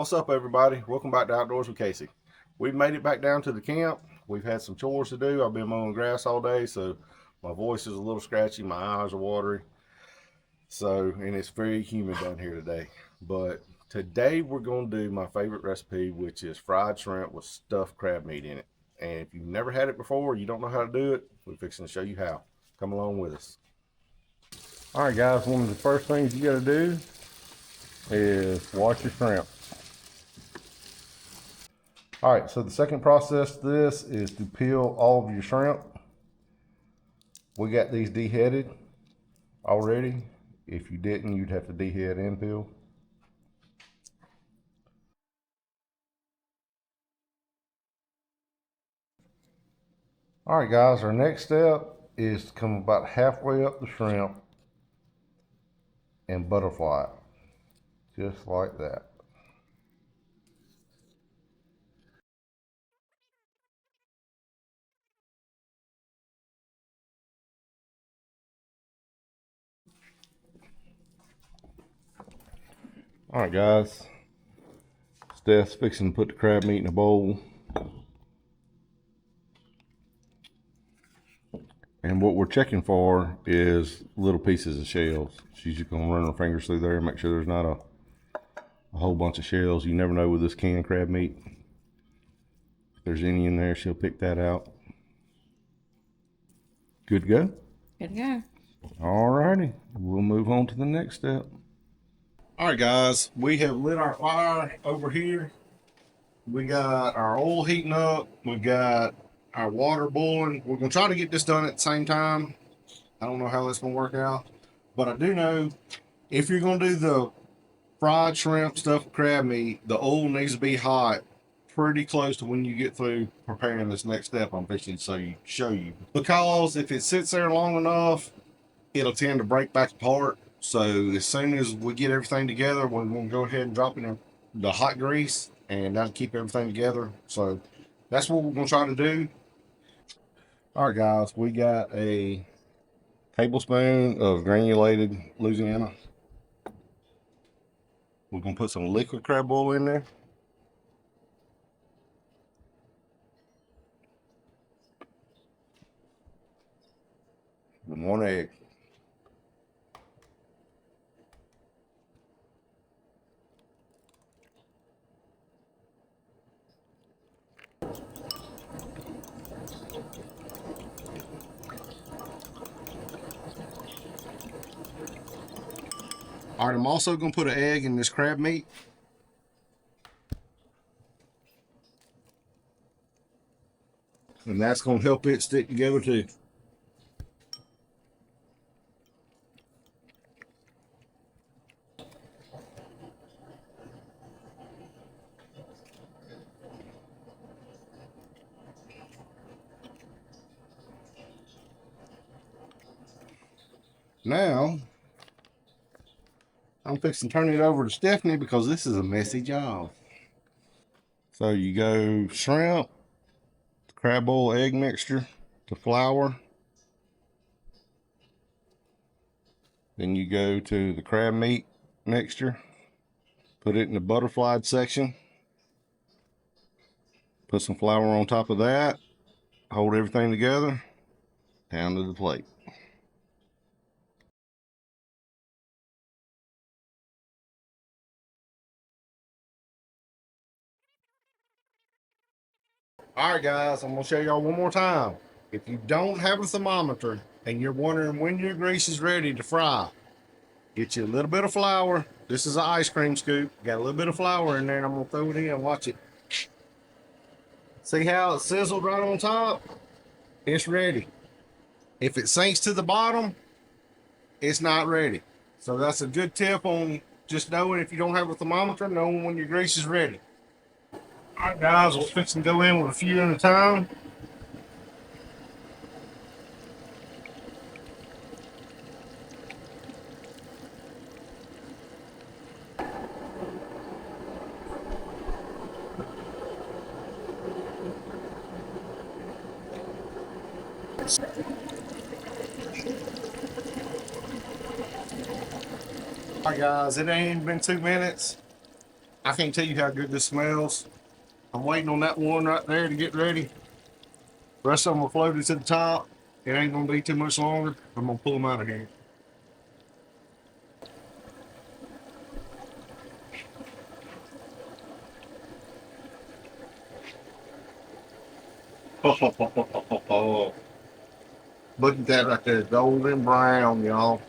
What's up, everybody? Welcome back to Outdoors with Casey. We've made it back down to the camp. We've had some chores to do. I've been mowing grass all day, so my voice is a little scratchy. My eyes are watery. And it's very humid down here today. But today we're going to do my favorite recipe, which is fried shrimp with stuffed crab meat in it. And if you've never had it before, you don't know how to do it, we're fixing to show you how. Come along with us. All right, guys, one of the first things you got to do is wash your shrimp. All right, so the second process to this is to peel all of your shrimp. We got these deheaded already. If you didn't, you'd have to dehead and peel. All right, guys, our next step is to come about halfway up the shrimp and butterfly it, just like that. All right, guys, Steph's fixing to put the crab meat in a bowl. And what we're checking for is little pieces of shells. She's just gonna run her fingers through there and make sure there's not a whole bunch of shells. You never know with this canned crab meat. If there's any in there, she'll pick that out. Good to go? Good to go. All righty, we'll move on to the next step. All right, guys, we have lit our fire over here. We got our oil heating up. We got our water boiling. We're gonna try to get this done at the same time. I don't know how that's gonna work out, but I do know if you're gonna do the fried shrimp stuffed crab meat, the oil needs to be hot pretty close to when you get through preparing this next step I'm fixing to show you. Because if it sits there long enough, it'll tend to break back apart. So as soon as we get everything together, we're going to go ahead and drop it in the hot grease, and that'll keep everything together. So that's what we're going to try to do. All right, guys, we got a tablespoon of granulated Louisiana. We're going to put some liquid crab oil in there. And 1 egg. All right, I'm also going to put an egg in this crab meat. And that's going to help it stick together too. Now, I'm fixing to turn it over to Stephanie because this is a messy job. So you go shrimp, crab oil, egg mixture, to flour. Then you go to the crab meat mixture, put it in the butterflied section, put some flour on top of that, hold everything together, down to the plate. All right, guys, I'm gonna show y'all one more time. If you don't have a thermometer and you're wondering when your grease is ready to fry, get you a little bit of flour. This is an ice cream scoop. Got a little bit of flour in there, and I'm gonna throw it in. Watch it. See how it sizzled right on top? It's ready. If it sinks to the bottom, it's not ready. So that's a good tip on just knowing if you don't have a thermometer, knowing when your grease is ready. All right, guys, we're fixing to go in with a few at a time. All right, guys, it ain't been 2 minutes. I can't tell you how good this smells. I'm waiting on that one right there to get ready. The rest of them are floated to the top. It ain't gonna be too much longer. I'm gonna pull them out of here. Look at that right there, golden brown, y'all.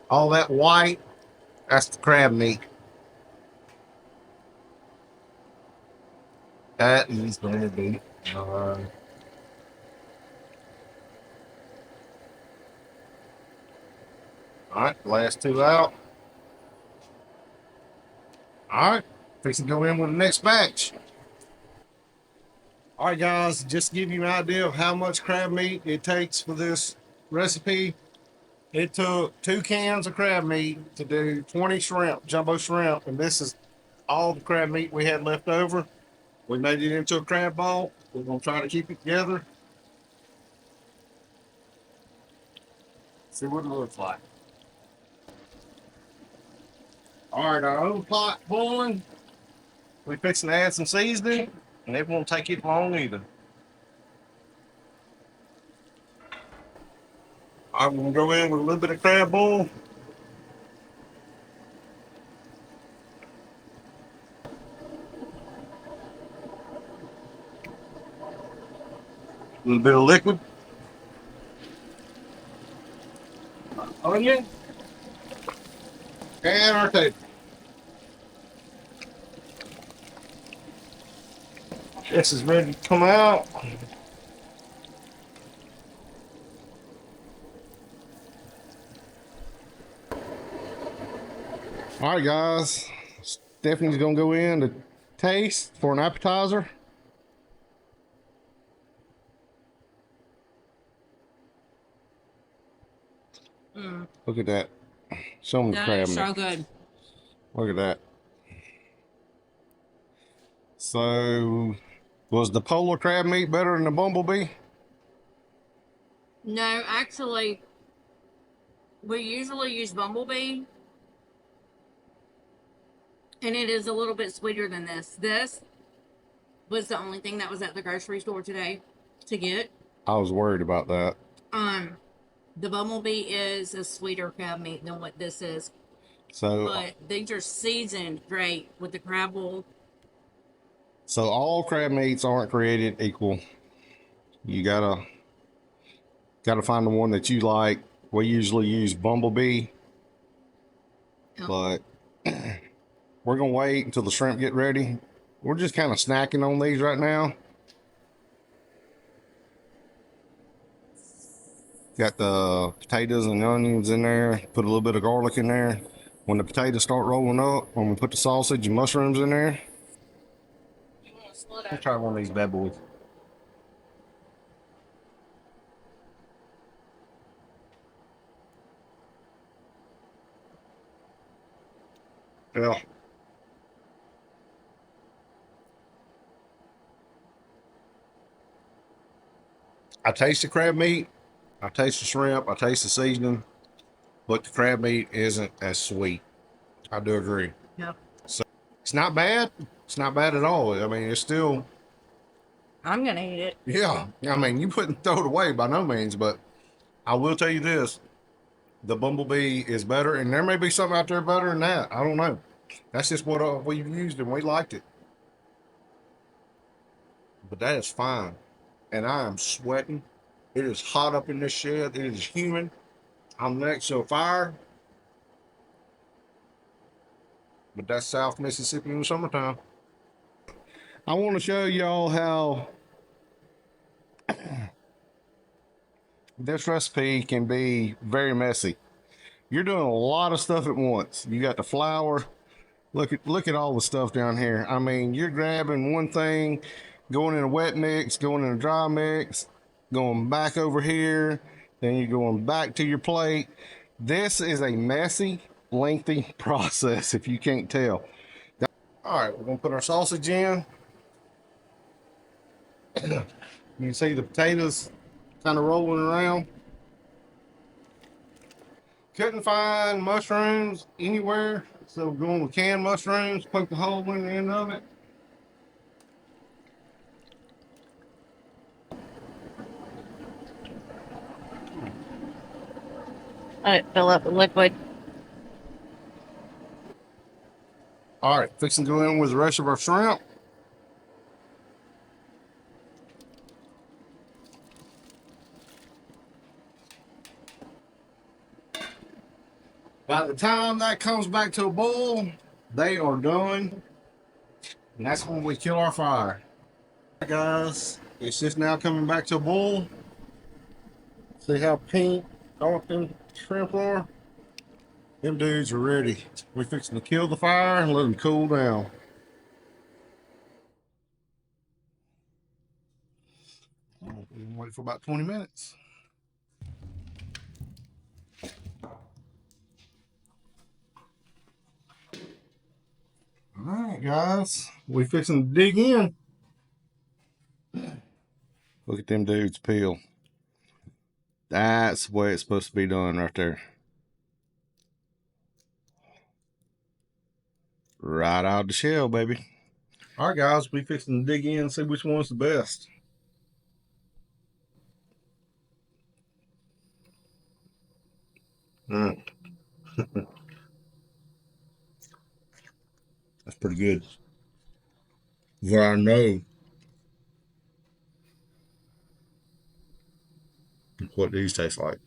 All that white, that's the crab meat. That is gonna be. All right, last two out. All right, fixing to go in with the next batch. All right, guys, just to give you an idea of how much crab meat it takes for this recipe, it took 2 cans of crab meat to do 20 shrimp, jumbo shrimp, and this is all the crab meat we had left over. We made it into a crab ball. We're gonna try to keep it together. See what it looks like. All right, our own pot boiling. We're fixing to add some seasoning, and it won't take it long either. I'm gonna go in with a little bit of crab boil. A little bit of liquid. Onion. And our table. This is ready to come out. All right, guys. Stephanie's gonna go in to taste for an appetizer. Look at that. Show me the crab That is so meat. good. Look at that. So, was the polar crab meat better than the bumblebee? No, actually, we usually use bumblebee, and it is a little bit sweeter than this. This was the only thing that was at the grocery store today to get. I was worried about that. Um, the bumblebee is a sweeter crab meat than what this is, So, but these are seasoned great with the crab oil. so all crab meats aren't created equal. You gotta find the one that you like. We usually use bumblebee, but we're gonna wait until the shrimp get ready. We're just kind of snacking on these right now. Got the potatoes and onions in there. Put a little bit of garlic in there. When the potatoes start rolling up, when we put the sausage and mushrooms in there. Let's try one of these bad boys. Yeah. I taste the crab meat. I taste the shrimp. I taste the seasoning. But the crab meat isn't as sweet. I do agree. Yep. So it's not bad. It's not bad at all. I mean, it's still, I'm gonna eat it. yeah. I mean, you couldn't throw it away by no means, but I will tell you this: the bumblebee is better, and there may be something out there better than that. I don't know. That's just what we've used, and we liked it. But that is fine, and I am sweating. It is hot up in this shed. It is humid. I'm next to a fire, but that's South Mississippi in the summertime. I want to show y'all how this recipe can be very messy. You're doing a lot of stuff at once. You got the flour. Look at all the stuff down here. I mean, you're grabbing one thing, going in a wet mix, going in a dry mix, going back over here, then you're going back to your plate. This is a messy, lengthy process if you can't tell. All right, we're gonna put our sausage in. You can see the potatoes kind of rolling around. Couldn't find mushrooms anywhere, so we're going with canned mushrooms. Poke a hole in the end of it. Let it fill up with liquid. All right, fixing to go in with the rest of our shrimp. By the time that comes back to a boil, they are done. And that's when we kill our fire. All right, guys, it's just now coming back to a boil. See how pink all them shrimp are? Them dudes are ready. We're fixing to kill the fire and let them cool down. Wait for about 20 minutes. All right, guys, we fixing to dig in. Look at them dudes peel. That's the way it's supposed to be done right there. Right out the shell, baby. All right, guys, we fixing to dig in and see which one's the best. Mm. That's pretty good. What I know what these taste like.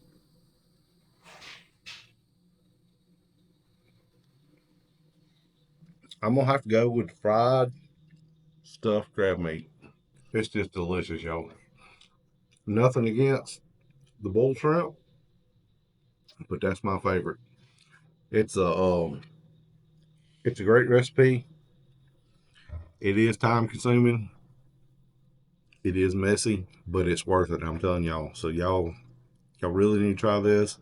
I'm gonna have to go with the fried stuffed crab meat. It's just delicious, y'all. Nothing against the bull shrimp, but that's my favorite. It's a great recipe. It is time consuming. It is messy, but it's worth it. I'm telling y'all. So y'all really need to try this.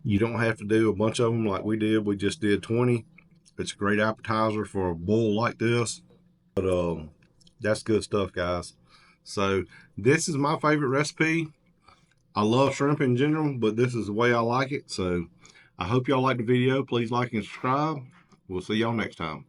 You don't have to do a bunch of them like we did. We just did 20. It's a great appetizer for a bull like this. But that's good stuff, guys. So this is my favorite recipe. I love shrimp in general, but this is the way I like it. So I hope y'all like the video. Please like and subscribe. We'll see y'all next time.